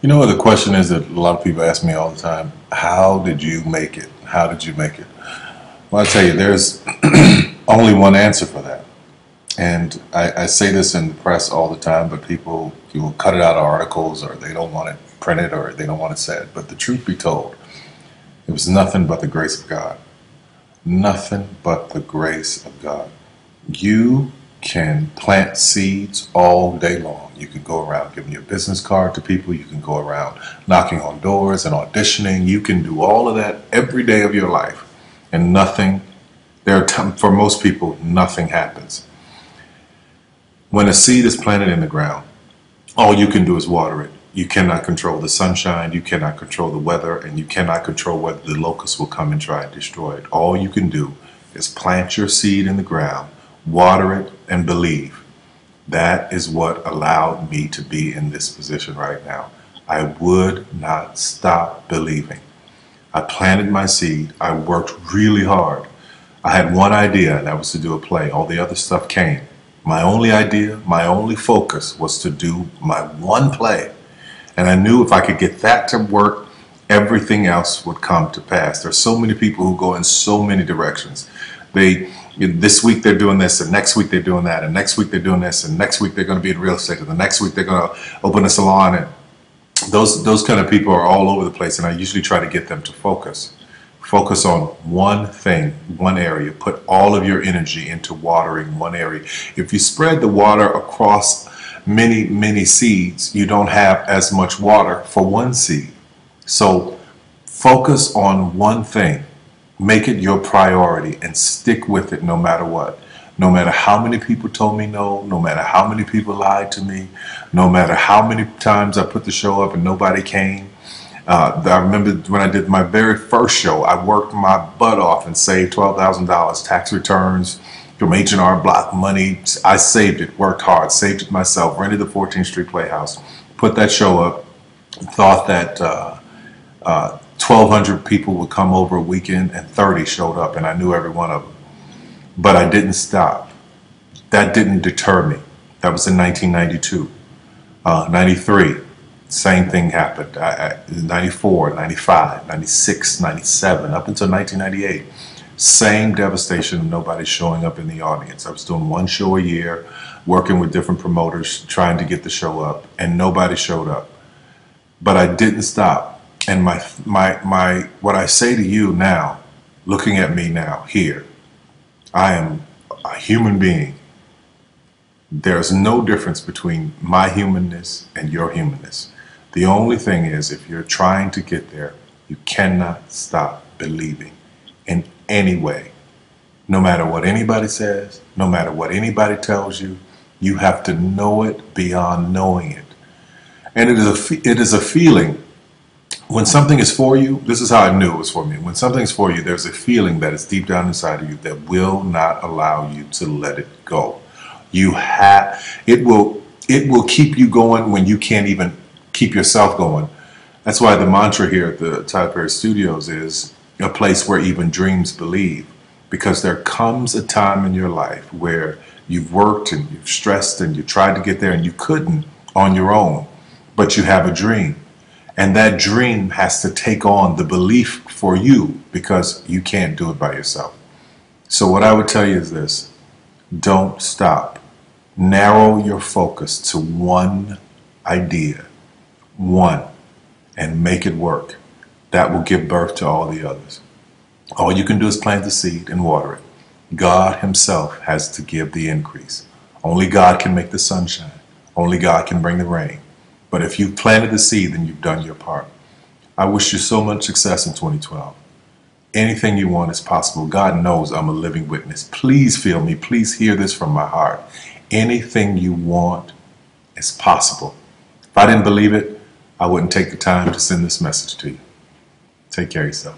You know what the question is that a lot of people ask me all the time? How did you make it? How did you make it? Well, I tell you, there's only one answer for that. And I say this in the press all the time, but people will cut it out of articles or they don't want it printed or they don't want it said. But the truth be told, it was nothing but the grace of God. Nothing but the grace of God. You can plant seeds all day long. You can go around giving your business card to people. You can go around knocking on doors and auditioning. You can do all of that every day of your life. And nothing, for most people, nothing happens. When a seed is planted in the ground, all you can do is water it. You cannot control the sunshine, you cannot control the weather, and you cannot control whether the locusts will come and try and destroy it. All you can do is plant your seed in the ground, water it, and believe. That is what allowed me to be in this position right now. I would not stop believing. I planted my seed. I worked really hard. I had one idea, and that was to do a play. All the other stuff came. My only idea, my only focus was to do my one play. And I knew if I could get that to work, everything else would come to pass. There's so many people who go in so many directions. This week they're doing this, and next week they're doing that, and next week they're doing this, and next week they're going to be in real estate, and the next week they're going to open a salon. And those kind of people are all over the place, and I usually try to get them to focus. Focus on one thing, one area. Put all of your energy into watering one area. If you spread the water across many seeds, you don't have as much water for one seed. So focus on one thing. Make it your priority and stick with it no matter what. No matter how many people told me no, no matter how many people lied to me, no matter how many times I put the show up and nobody came. I remember when I did my very first show, I worked my butt off and saved $12,000 tax returns from H&R Block money. I saved it, worked hard, saved it myself, rented the 14th Street Playhouse, put that show up, thought that 1,200 people would come over a weekend, and 30 showed up, and I knew every one of them. But I didn't stop. That didn't deter me. That was in 1992. 93, same thing happened. 94, 95, 96, 97, up until 1998. Same devastation, nobody showing up in the audience. I was doing one show a year, working with different promoters, trying to get the show up, and nobody showed up. But I didn't stop. And what I say to you now, looking at me now, here, I am a human being. There's no difference between my humanness and your humanness. The only thing is, if you're trying to get there, you cannot stop believing in any way. No matter what anybody says, no matter what anybody tells you, you have to know it beyond knowing it. And it is a feeling. When something is for you, this is how I knew it was for me. When something's for you, there's a feeling that is deep down inside of you that will not allow you to let it go. It will keep you going when you can't even keep yourself going. That's why the mantra here at the Tyler Perry Studios is a place where even dreams believe. Because there comes a time in your life where you've worked and you've stressed and you tried to get there and you couldn't on your own, but you have a dream. And that dream has to take on the belief for you because you can't do it by yourself. So what I would tell you is this: don't stop. Narrow your focus to one idea, one, and make it work. That will give birth to all the others. All you can do is plant the seed and water it. God himself has to give the increase. Only God can make the sunshine. Only God can bring the rain. But if you've planted the seed, then you've done your part. I wish you so much success in 2012. Anything you want is possible. God knows I'm a living witness. Please feel me. Please hear this from my heart. Anything you want is possible. If I didn't believe it, I wouldn't take the time to send this message to you. Take care of yourself.